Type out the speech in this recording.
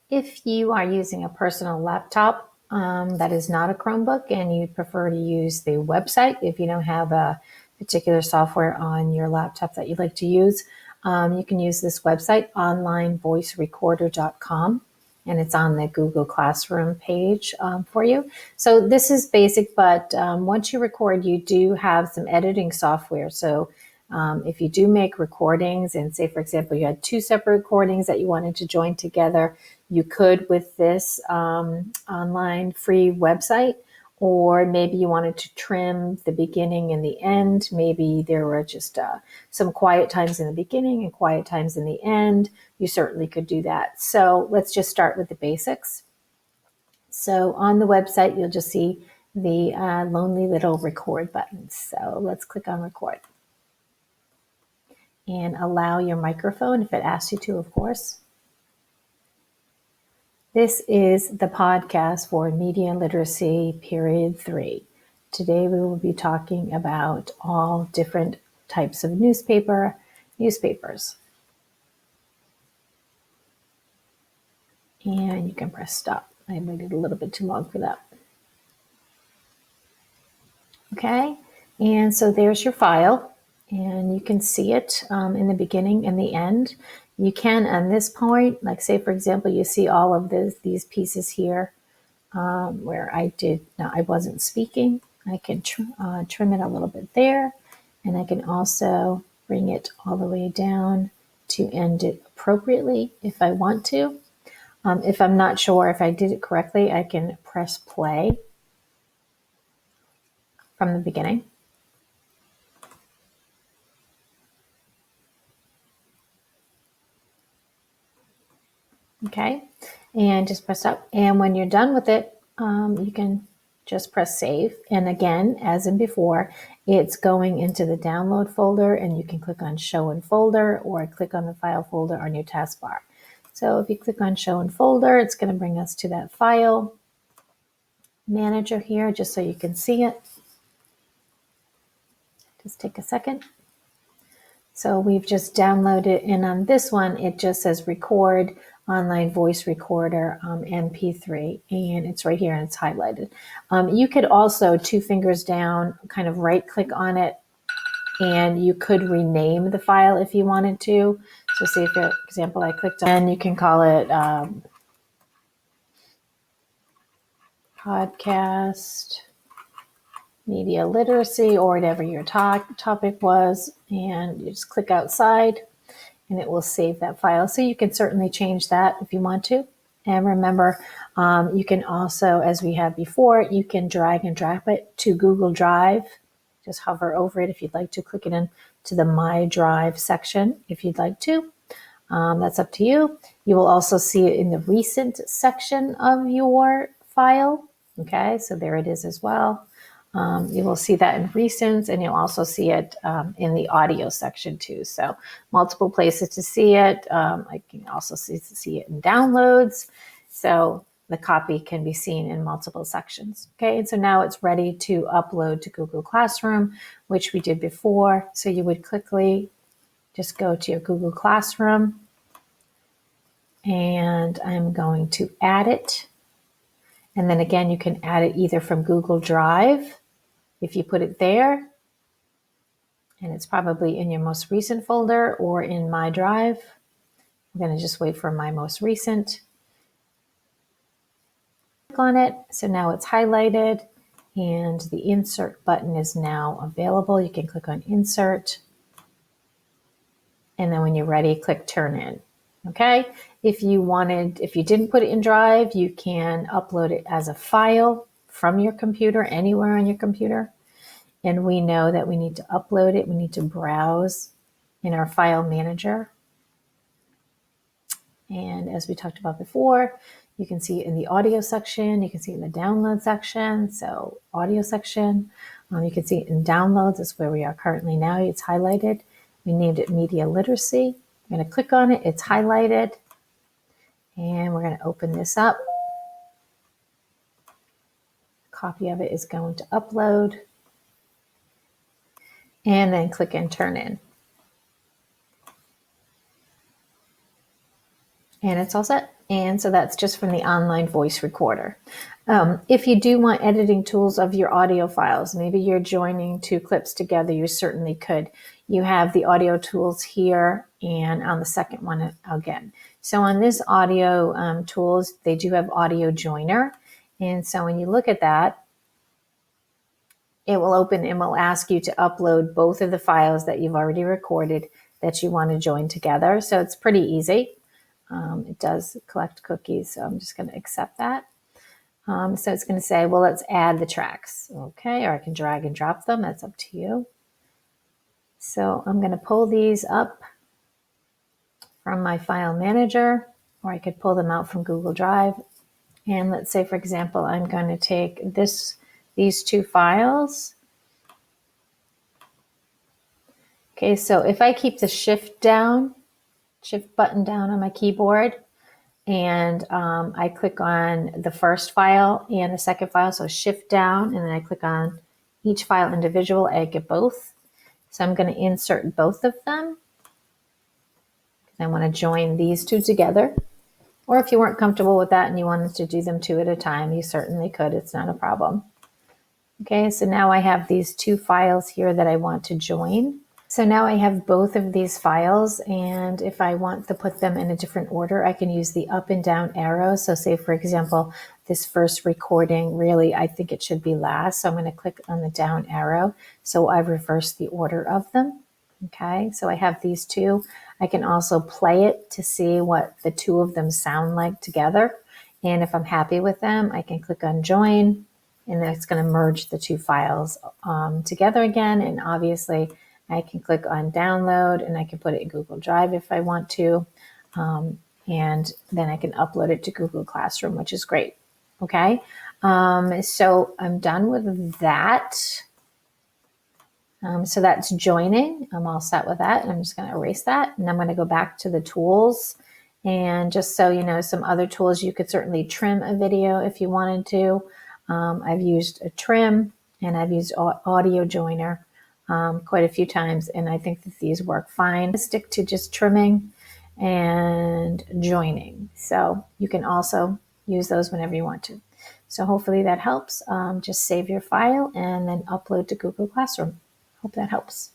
If you are using a personal laptop that is not a Chromebook and you prefer to use the website, if you don't have a particular software on your laptop that you'd like to use, you can use this website, onlinevoicerecorder.com, and it's on the Google Classroom page for you. So this is basic, but once you record, you do have some editing software. So if you do make recordings and say, for example, you had two separate recordings that you wanted to join together, you could with this online free website, or maybe you wanted to trim the beginning and the end. Maybe there were just some quiet times in the beginning and quiet times in the end. You certainly could do that. So let's just start with the basics. So on the website, you'll just see the lonely little record button. So let's click on record and allow your microphone if it asks you to, of course. This is the podcast for Media Literacy Period 3. Today we will be talking about all different types of newspapers. And you can press stop. I waited a little bit too long for that. Okay, and so there's your file, and you can see it in the beginning and the end. You can, on this point, like say, for example, you see all of these pieces here where I wasn't speaking. I can trim it a little bit there, and I can also bring it all the way down to end it appropriately if I want to. If I'm not sure if I did it correctly, I can press play from the beginning. Okay, and just press up. And when you're done with it, you can just press save. And again, as in before, it's going into the download folder, and you can click on show in folder or click on the file folder on your taskbar. So if you click on show in folder, it's going to bring us to that file manager here, just so you can see it. Just take a second. So we've just downloaded, and on this one, it just says record online voice recorder MP3, and it's right here and it's highlighted. You could also, two fingers down, kind of right click on it, and you could rename the file if you wanted to. So say, for example, I clicked on, and you can call it podcast media literacy or whatever your topic was, and you just click outside and it will save that file. So you can certainly change that if you want to. And remember, you can also, as we had before, you can drag and drop it to Google Drive. Just hover over it if you'd like to. Click it in to the My Drive section if you'd like to. That's up to you. You will also see it in the recent section of your file. Okay, so there it is as well. You will see that in recents, and you'll also see it in the audio section too. So multiple places to see it. I can also see it in downloads. So the copy can be seen in multiple sections. Okay, and so now it's ready to upload to Google Classroom, which we did before. So you would quickly just go to your Google Classroom, and I'm going to add it. And then again, you can add it either from Google Drive, if you put it there, and it's probably in your most recent folder or in My Drive. I'm going to just wait for my most recent. Click on it. So now it's highlighted, and the insert button is now available. You can click on insert. And then when you're ready, click turn in. Okay. If you didn't put it in Drive, you can upload it as a file from your computer, anywhere on your computer. And we know that we need to upload it. We need to browse in our file manager. And as we talked about before, you can see it in the audio section. You can see it in the download section. So audio section, you can see it in downloads. That's where we are currently now. It's highlighted. We named it Media Literacy. I'm going to click on it. It's highlighted. And we're going to open this up. A copy of it is going to upload. And then click and turn in. And it's all set. And so that's just from the online voice recorder. If you do want editing tools of your audio files, maybe you're joining two clips together, you certainly could. You have the audio tools here and on the second one again. So on this audio tools, they do have audio joiner. And so when you look at that, it will open and will ask you to upload both of the files that you've already recorded that you want to join together. So it's pretty easy. It does collect cookies, so I'm just going to accept that. So it's going to say, well, let's add the tracks. Okay, or I can drag and drop them. That's up to you. So I'm going to pull these up from my file manager, or I could pull them out from Google Drive. And let's say, for example, I'm going to take these two files. Okay, so if I keep the shift button down on my keyboard, and I click on the first file and the second file, so shift down, and then I click on each file individual, I get both. So I'm going to insert both of them. I want to join these two together. Or if you weren't comfortable with that and you wanted to do them two at a time, you certainly could. It's not a problem. Okay, so now I have these two files here that I want to join. So now I have both of these files, and if I want to put them in a different order, I can use the up and down arrows. So say, for example, this first recording, really, I think it should be last. So I'm going to click on the down arrow. So I've reversed the order of them. Okay, so I have these two. I can also play it to see what the two of them sound like together. And if I'm happy with them, I can click on join, and then it's going to merge the two files together again. And obviously, I can click on download, and I can put it in Google Drive if I want to. And then I can upload it to Google Classroom, which is great. Okay, so I'm done with that. So that's joining. I'm all set with that. I'm just going to erase that. And I'm going to go back to the tools. And just so you know, some other tools, you could certainly trim a video if you wanted to. I've used a trim, and I've used audio joiner quite a few times, and I think that these work fine. Stick to just trimming and joining. So you can also use those whenever you want to. So hopefully that helps. Just save your file and then upload to Google Classroom. Hope that helps.